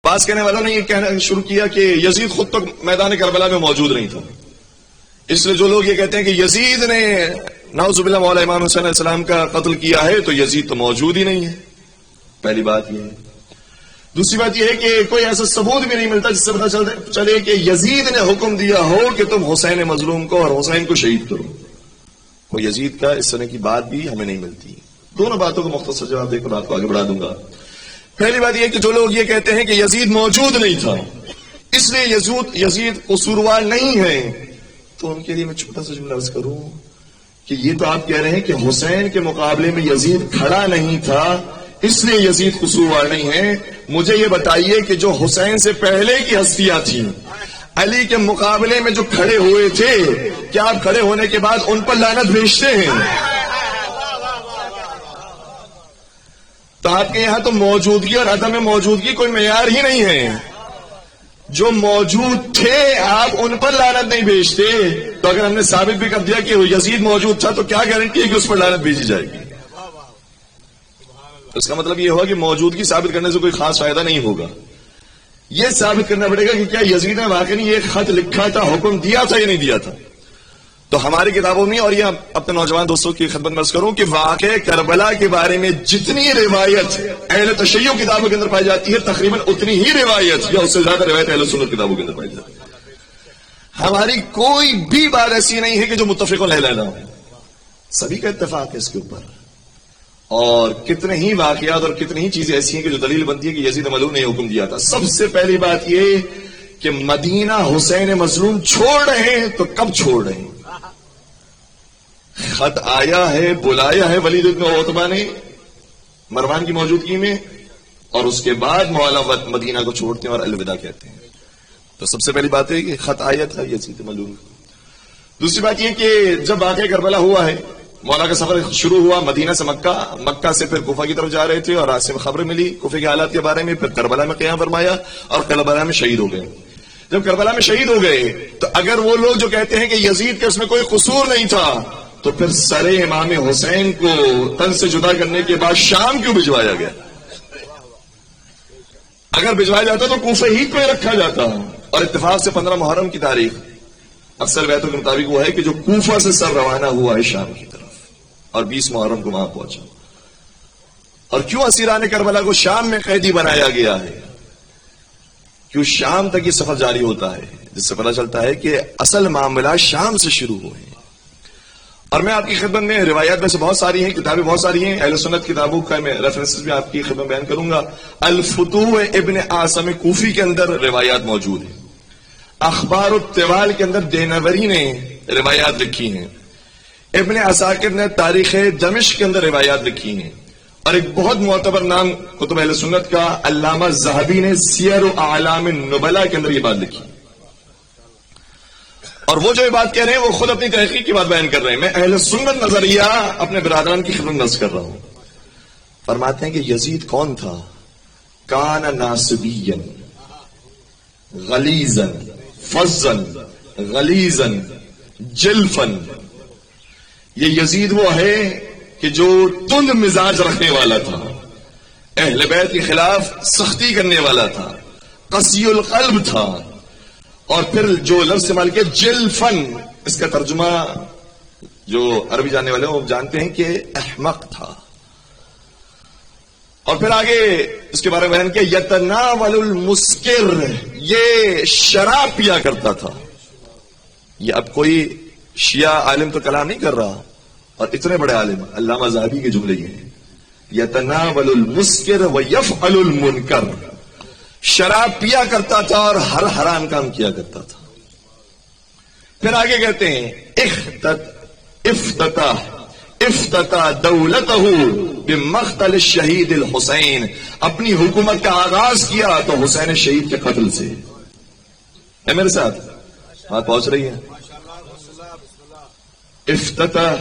بعض کہنے والوں نے یہ کہنا شروع کیا کہ یزید خود تو میدان کربلا میں موجود نہیں تھا، اس لیے جو لوگ یہ کہتے ہیں کہ یزید نے نعوذ باللہ مولا امام حسین علیہ السلام کا قتل کیا ہے تو یزید تو موجود ہی نہیں ہے. پہلی بات یہ ہے. دوسری بات یہ ہے کہ کوئی ایسا ثبوت بھی نہیں ملتا جس سے پتہ چلے کہ یزید نے حکم دیا ہو کہ تم حسین مظلوم کو اور حسین کو شہید کرو. کوئی یزید کا اس طرح کی بات بھی ہمیں نہیں ملتی. دونوں باتوں کو مختصر جواب دے کر بات کو آگے بڑھا دوں گا. پہلی بات یہ ہے کہ جو لوگ یہ کہتے ہیں کہ یزید موجود نہیں تھا اس لیے یزید قصوروار نہیں ہے، تو ان کے لیے میں چھوٹا سا جملہ عرض کروں کہ یہ تو آپ کہہ رہے ہیں کہ حسین کے مقابلے میں یزید کھڑا نہیں تھا اس لیے یزید قصوروار نہیں ہے. مجھے یہ بتائیے کہ جو حسین سے پہلے کی ہستیاں تھیں علی کے مقابلے میں جو کھڑے ہوئے تھے، کیا آپ کھڑے ہونے کے بعد ان پر لعنت بھیجتے ہیں؟ تو آپ کے یہاں تو موجودگی اور عدم موجودگی کوئی معیار ہی نہیں ہے. جو موجود تھے آپ ان پر لعنت نہیں بھیجتے. تو اگر ہم نے ثابت بھی کر دیا کہ یزید موجود تھا تو کیا گارنٹی ہے کہ اس پر لعنت بھیجی جائے گی؟ اس کا مطلب یہ ہوا کہ موجودگی ثابت کرنے سے کوئی خاص فائدہ نہیں ہوگا. یہ ثابت کرنا پڑے گا کہ کیا یزید نے واقعی یہ خط لکھا تھا، حکم دیا تھا یا نہیں دیا تھا. تو ہماری کتابوں میں، اور یہ اپنے نوجوان دوستوں کی خدمت میں عرض کروں کہ واقع کربلا کے بارے میں جتنی روایت اہل تشیع کتابوں کے اندر پائی جاتی ہے تقریباً اتنی ہی روایت یا اس سے زیادہ روایت اہل سنت کتابوں کے اندر پائی جاتی ہے. ہماری کوئی بھی بات ایسی نہیں ہے کہ جو متفق علیہ نہ ہو. سبھی کا اتفاق ہے اس کے اوپر. اور کتنے ہی واقعات اور کتنی ہی چیزیں ایسی ہیں کہ جو دلیل بنتی ہے کہ یزید مظلوم نے حکم دیا تھا. سب سے پہلی بات یہ کہ مدینہ حسین مظلوم چھوڑ رہے ہیں تو کب چھوڑ رہے ہیں؟ خط آیا ہے، بلایا ہے ولید بن عتبہ نے مروان کی موجودگی میں، اور اس کے بعد مولا مدینہ کو چھوڑتے ہیں اور الوداع کہتے ہیں. تو سب سے پہلی بات ہے کہ خط آیا تھا یزید مظلوم. دوسری بات یہ کہ جب واقعہ کربلا ہوا ہے، مولا کا سفر شروع ہوا مدینہ سے مکہ سے پھر کوفہ کی طرف جا رہے تھے اور راستے میں خبر ملی کوفہ کے حالات کے بارے میں. پھر کربلا میں قیام فرمایا اور کربلا میں شہید ہو گئے. جب کربلا میں شہید ہو گئے تو اگر وہ لوگ جو کہتے ہیں کہ یزید کے اس میں کوئی قصور نہیں تھا تو پھر سر امام حسین کو تن سے جدا کرنے کے بعد شام کیوں بھجوایا گیا؟ اگر بھجوایا جاتا تو کوفہ ہی کو رکھا جاتا. اور اتفاق سے 15 محرم کی تاریخ اکثر روایتوں کے مطابق وہ ہے کہ جو کوفہ سے سر روانہ ہوا ہے شام کی طرف اور 20 محرم کو وہاں پہنچا. اور کیوں اسیران کربلا کو شام میں قیدی بنایا گیا ہے؟ کیوں شام تک یہ سفر جاری ہوتا ہے، جس سے پتہ چلتا ہے کہ اصل معاملات شام سے شروع ہوئے ہیں. اور میں آپ کی خدمت میں روایات میں سے بہت ساری ہیں، کتابیں بہت ساری ہیں، اہل سنت کتابوں کا میں ریفرنسز بھی آپ کی خدمت میں بیان کروں گا. الفتوح ابن عاصم کوفی کے اندر روایات موجود ہیں. اخبار الطوال کے اندر دینوری نے روایات لکھی ہیں. ابن عساکر نے تاریخ دمشق کے اندر روایات لکھی ہیں. اور ایک بہت معتبر نام کتب اہل سنت کا علامہ ذہبی نے سیر و اعلام النبلاء کے اندر یہ بات لکھی. اور وہ جو یہ بات کہہ رہے ہیں وہ خود اپنی تحقیق کی بات بیان کر رہے ہیں. میں اہل سنت نظریہ اپنے برادران کی خدمت نظر کر رہا ہوں. فرماتے ہیں کہ یزید کون تھا؟ کان ناصبیا غلیظا فظا غلیظا جلفا. یہ یزید وہ ہے کہ جو تند مزاج رکھنے والا تھا، اہل بیت کے خلاف سختی کرنے والا تھا، قسی القلب تھا. اور پھر جو لفظ استعمال کیا جلفن، اس کا ترجمہ جو عربی جاننے والے ہیں وہ جانتے ہیں کہ احمق تھا. اور پھر آگے اس کے بارے میں بیان کیا یتناول المسکر، یہ شراب پیا کرتا تھا. یہ اب کوئی شیعہ عالم تو کلام نہیں کر رہا، اور اتنے بڑے عالم علامہ ذہبی کے جملے یہ ہیں یتناول المسکر ویفعل المنکر. شراب پیا کرتا تھا اور ہر حرام کام کیا کرتا تھا. پھر آگے کہتے ہیں افتتح دولتہ بمقتل الشہید الحسین، اپنی حکومت کا آغاز کیا تو حسین شہید کے قتل سے. ہے میرے ساتھ بات پہنچ رہی ہے؟ افتتح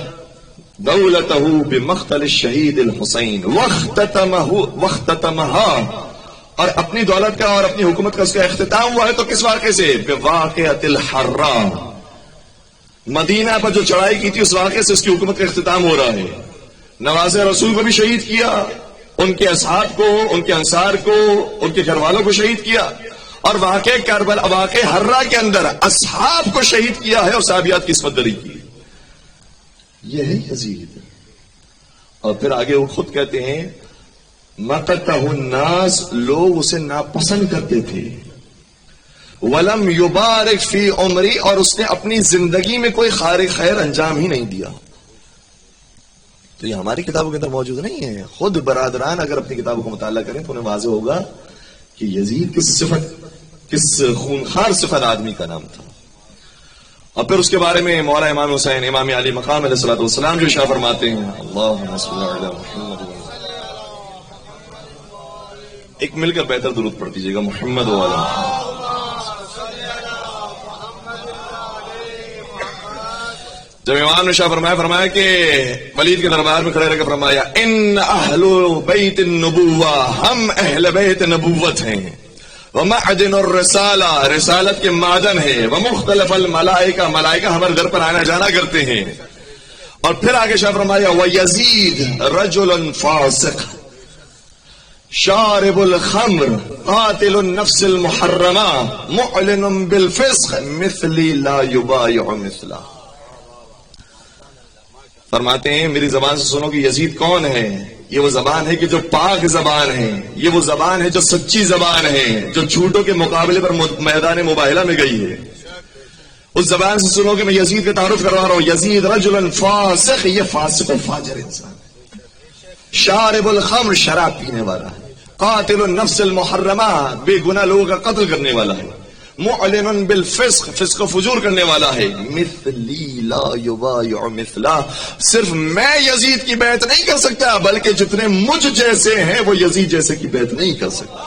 دولتہ بمقتل الشہید الحسین واختتمها، اور اپنی دولت کا اور اپنی حکومت کا اس کا اختتام ہوا ہے تو کس واقعے سے؟ بواقعۃ الحراء، مدینہ پر جو چڑھائی کی تھی اس واقعے سے اس کی حکومت کا اختتام ہو رہا ہے. نواز رسول کو بھی شہید کیا ان کے اصحاب کو، ان کے انصار کو، ان کے گھر والوں کو شہید کیا، اور واقع ہررا کے اندر اصحاب کو شہید کیا ہے اور صحابیات کی عصمت دری کی. یہ ہے یزید. اور پھر آگے وہ خود کہتے ہیں مقتہ الناس، لوگ اسے ناپسند کرتے تھے. ولم یبارک فی عمری، اور اس نے اپنی زندگی میں کوئی خیر انجام ہی نہیں دیا. تو یہ ہماری کتابوں کے اندر موجود نہیں ہے. خود برادران اگر اپنی کتابوں کو مطالعہ کریں تو انہیں واضح ہوگا کہ یزید کس خونخوار صفت آدمی کا نام تھا. اور پھر اس کے بارے میں مولا امام حسین امام علی مقام علیہ الصلوۃ والسلام جو ارشاد فرماتے ہیں، اللہم صل علی محمد، ایک مل کر بہتر درود پڑھ دیجیے گا، محمد و علی محمد. جب امام نے شاہ فرمایا کہ ولید کے دربار میں کھڑے رہ کے فرمایا ان اہل بیت النبوہ، ہم اہل بیت نبوت ہیں، ومعدن الرسالہ، رسالت کے معدن ہے، ومختلف الملائکہ، ملائکہ ہمارے گھر پر آنا جانا کرتے ہیں. اور پھر آگے شاہ فرمایا ویزید رجل فاسق شارب الخمر قاتل النفس المحرمہ معلن بالفسق مثلی لا یبایع مثلہ. فرماتے ہیں میری زبان سے سنو کہ یزید کون ہے. یہ وہ زبان ہے کہ جو پاک زبان ہے، یہ وہ زبان ہے جو سچی زبان ہے، جو جھوٹوں کے مقابلے پر میدان مباہلہ میں گئی ہے. اس زبان سے سنو کہ میں یزید کا تعارف کروا رہا ہوں. یزید رجل فاسق، یہ فاسق و فاجر انسان ہے. شارب الخمر، شراب پینے والا ہے. قاتل النفس المحرمہ، بے گناہ لوگوں کا قتل کرنے والا ہے. معلن بالفسق، فسق و فجور کرنے والا ہے. مثلی لا یبایع مثلہ، صرف میں یزید کی بیعت نہیں کر سکتا بلکہ جتنے مجھ جیسے ہیں وہ یزید جیسے کی بیعت نہیں کر سکتا.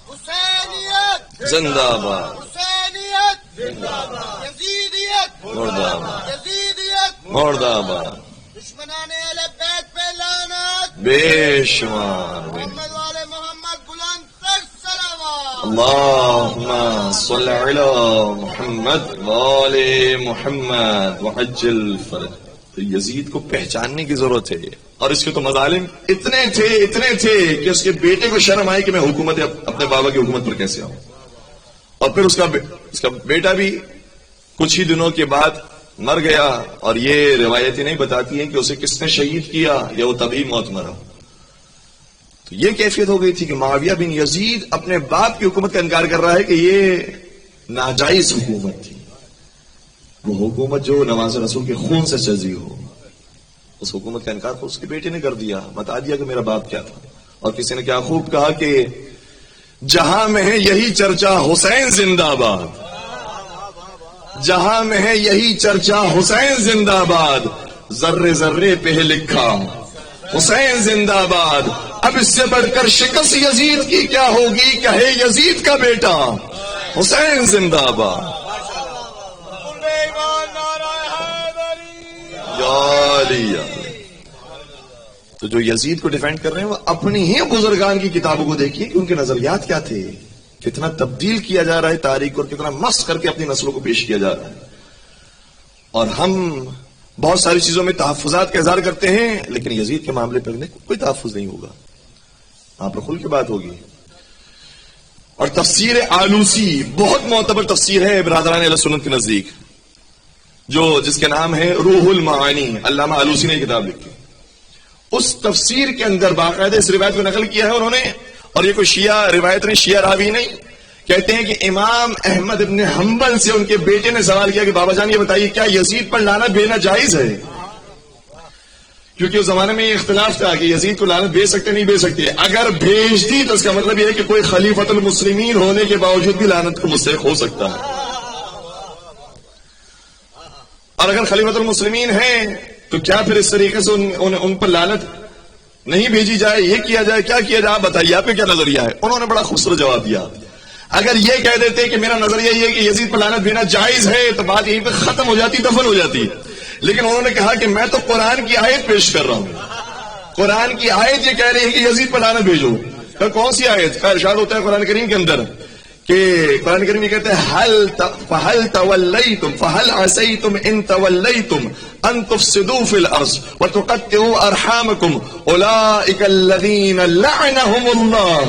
حسینیت زندہ باد، حسینیت زندہ باد، یزیدیت مردہ باد، یزیدیت مردہ باد. دشمنان اہل بیت پہ لعنت بے شمار. محمد والے محمد بلند تر صلوات. اللہم صل علی محمد وآل محمد وعجل فرج. تو یزید کو پہچاننے کی ضرورت ہے. اور اس کے تو مظالم اتنے تھے کہ اس کے بیٹے کو شرم آئی کہ میں حکومت اپنے بابا کی حکومت پر کیسے آؤں. اور پھر اس کا بیٹا بھی کچھ ہی دنوں کے بعد مر گیا. اور یہ روایتیں نہیں بتاتی ہیں کہ اسے کس نے شہید کیا یا وہ تبھی موت مرا. تو یہ کیفیت ہو گئی تھی کہ معاویہ بن یزید اپنے باپ کی حکومت کا انکار کر رہا ہے کہ یہ ناجائز حکومت تھی. وہ حکومت جو نواز رسول کے خون سے سجی ہو، اس حکومت کا انکار تو اس کے بیٹے نے کر دیا. بتا دیا کہ میرا باپ کیا تھا. اور کسی نے کیا خوب کہا کہ جہاں میں ہے یہی چرچا حسین زندہ باد، جہاں میں ہے یہی چرچا حسین زندہ باد، ذرے ذرے پہ لکھا حسین زندہ باد. اب اس سے بڑھ کر شکست یزید کی کیا ہوگی، کہے یزید کا بیٹا حسین زندہ باد. تو جو یزید کو ڈیفینڈ کر رہے ہیں وہ اپنی ہی بزرگان کی کتابوں کو دیکھیے کہ ان کے نظریات کیا تھے. کتنا تبدیل کیا جا رہا ہے تاریخ اور کتنا مست کر کے اپنی نسلوں کو پیش کیا جا رہا ہے. اور ہم بہت ساری چیزوں میں تحفظات کا اظہار کرتے ہیں لیکن یزید کے معاملے پر کوئی تحفظ نہیں ہوگا. وہاں پر کھل کی بات ہوگی. اور تفسیر آلوسی بہت معتبر تفسیر ہے برادران اہل سنت کے نزدیک، جس کے نام ہے روح المعانی. علامہ آلوسی نے کتاب لکھی. اس تفسیر کے اندر باقاعدہ اس روایت کو نقل کیا ہے انہوں نے. اور یہ کوئی شیعہ روایت نہیں، شیعہ راوی نہیں. کہتے ہیں کہ امام احمد ابن حنبل سے ان کے بیٹے نے سوال کیا کہ بابا جان یہ بتائیے کیا یزید پر لعنت بھیجنا جائز ہے؟ کیونکہ اس زمانے میں یہ اختلاف تھا کہ یزید کو لعنت بھیج سکتے نہیں بھیج سکتے. اگر بھیج دی تو اس کا مطلب یہ ہے کہ کوئی خلیفۃ المسلمین ہونے کے باوجود بھی لعنت کو مستحق ہو سکتا ہے. اور اگر خلیفۃ المسلمین ہیں تو کیا پھر اس طریقے سے ان پر لعنت نہیں بھیجی جائے؟ یہ کیا جائے، کیا کیا جائے؟ آپ بتائیے آپ کا کیا نظریہ ہے؟ انہوں نے بڑا خوبصورت جواب دیا. اگر یہ کہہ دیتے کہ میرا نظریہ یہ ہے کہ یزید پر لعنت بھیجنا جائز ہے تو بات یہیں پہ ختم ہو جاتی، دفن ہو جاتی. لیکن انہوں نے کہا کہ میں تو قرآن کی آیت پیش کر رہا ہوں. قرآن کی آیت یہ کہہ رہی ہے کہ یزید پر لعنت بھیجو. کون سی آیت کا ارشاد ہوتا ہے قرآن کریم کے اندر کہ قرآن کریم یہ کہتے ہیں فَهَلْ تَوَلَّيْتُمْ فَهَلْ عَسَيْتُمْ إِن تَوَلَّيْتُمْ أَن تُفْسِدُوا فِي الْأَرْضِ وَتُقَطِّعُوا أَرْحَامَكُمْ أُولَئِكَ الَّذِينَ لَعَنَهُمُ اللَّهُ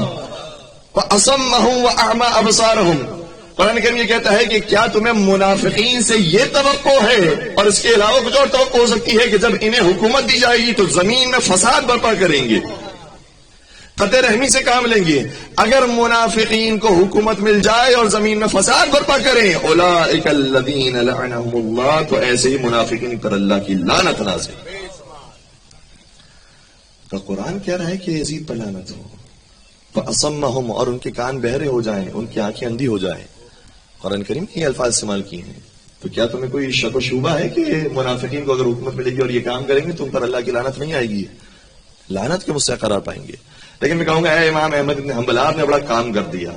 وَأَصَمَّهُمْ وَأَعْمَى أَبْصَارَهُمْ۔ قرآن کریم یہ کہتا ہے کہ کیا تمہیں منافقین سے یہ توقع ہے اور اس کے علاوہ کچھ اور توقع ہو سکتی ہے کہ جب انہیں حکومت دی جائے گی تو زمین میں فساد برپا کریں گے، قطع رحمی سے کام لیں گے؟ اگر منافقین کو حکومت مل جائے اور زمین میں فساد برپا کریں، اولئک الذین لعنہم اللہ، تو ایسے ہی منافقین پر اللہ کی لعنت نازل۔ تو قرآن کہہ رہا ہے کہ یزید پر لعنت ہو، فاصمہم، اور ان کے کان بہرے ہو جائیں، ان کی آنکھیں اندھی ہو جائیں۔ قرآن کریم نے یہ الفاظ استعمال کیے ہیں۔ تو کیا تمہیں کوئی شک و شبہ ہے کہ منافقین کو اگر حکومت ملے گی اور یہ کام کریں گے تو ان پر اللہ کی لعنت نہیں آئے گی؟ لعنت کے مستحق قرار پائیں گے۔ لیکن میں کہوں گا اے امام احمد بن حنبل، آپ نے بڑا کام کر دیا،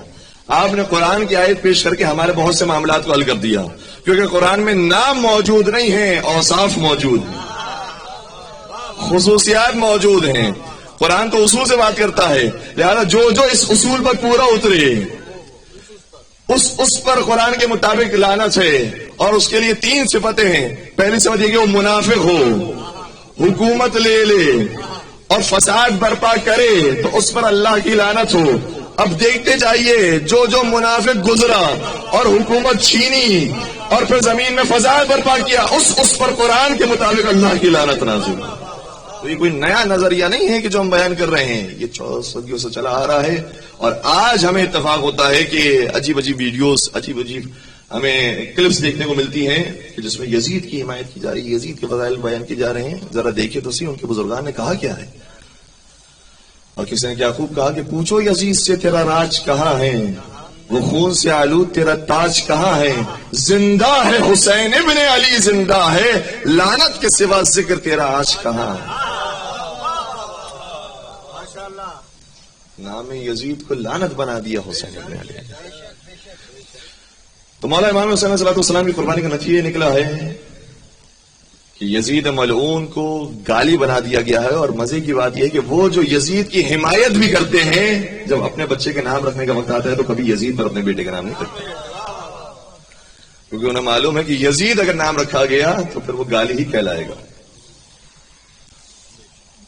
آپ نے قرآن کی آیت پیش کر کے ہمارے بہت سے معاملات کو حل کر دیا، کیونکہ قرآن میں نام موجود نہیں ہیں، اوصاف موجود ہیں، خصوصیات موجود ہیں۔ قرآن تو اصول سے بات کرتا ہے، لہذا جو جو اس اصول پر پورا اترے اس پر قرآن کے مطابق لعنت ہے۔ اور اس کے لیے 3 صفتیں ہیں۔ پہلی صفت یہ کہ وہ منافق ہو، حکومت لے لے اور فساد برپا کرے تو اس پر اللہ کی لعنت ہو۔ اب دیکھتے جائیے، جو جو منافق گزرا اور حکومت چھینی اور پھر زمین میں فساد برپا کیا، اس پر قرآن کے مطابق اللہ کی لعنت نازل۔ تو یہ کوئی نیا نظریہ نہیں ہے کہ جو ہم بیان کر رہے ہیں، یہ 14 صدیوں سے چلا آ رہا ہے۔ اور آج ہمیں اتفاق ہوتا ہے کہ عجیب عجیب ویڈیوز، عجیب عجیب ہمیں کلپس دیکھنے کو ملتی ہیں کہ جس میں یزید کی حمایت کی جا رہی ہے، یزید کے فضائل بیان کیے جا رہے ہیں۔ ذرا دیکھیں تو صحیح ان کے بزرگان نے کہا کیا ہے۔ اور کسی نے کیا خوب کہا کہ پوچھو یزید سے تیرا راج کہاں ہے، وہ خون سے آلود تیرا تاج کہاں ہے، زندہ ہے حسین ابن علی زندہ ہے، لعنت کے سوا ذکر تیرا آج کہاں ہے۔ نام یزید کو لعنت بنا دیا حسین ابن علی۔ تو مولا امام حسین علیہ السلام کی قربانی کا نتیجہ نکلا ہے کہ یزید ملعون کو گالی بنا دیا گیا ہے۔ اور مزے کی بات یہ ہے کہ وہ جو یزید کی حمایت بھی کرتے ہیں، جب اپنے بچے کے نام رکھنے کا وقت آتا ہے تو کبھی یزید پر اپنے بیٹے کا نام نہیں رکھتے، کیونکہ انہیں معلوم ہے کہ یزید اگر نام رکھا گیا تو پھر وہ گالی ہی کہلائے گا۔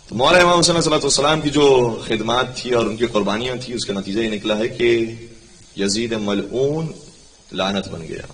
تو مولا امام حسین صلی اللہ علیہ وسلم کی جو خدمات تھی اور ان کی قربانیاں تھی، اس کا نتیجہ یہ نکلا ہے کہ یزید ملعون لعنت بن گیا۔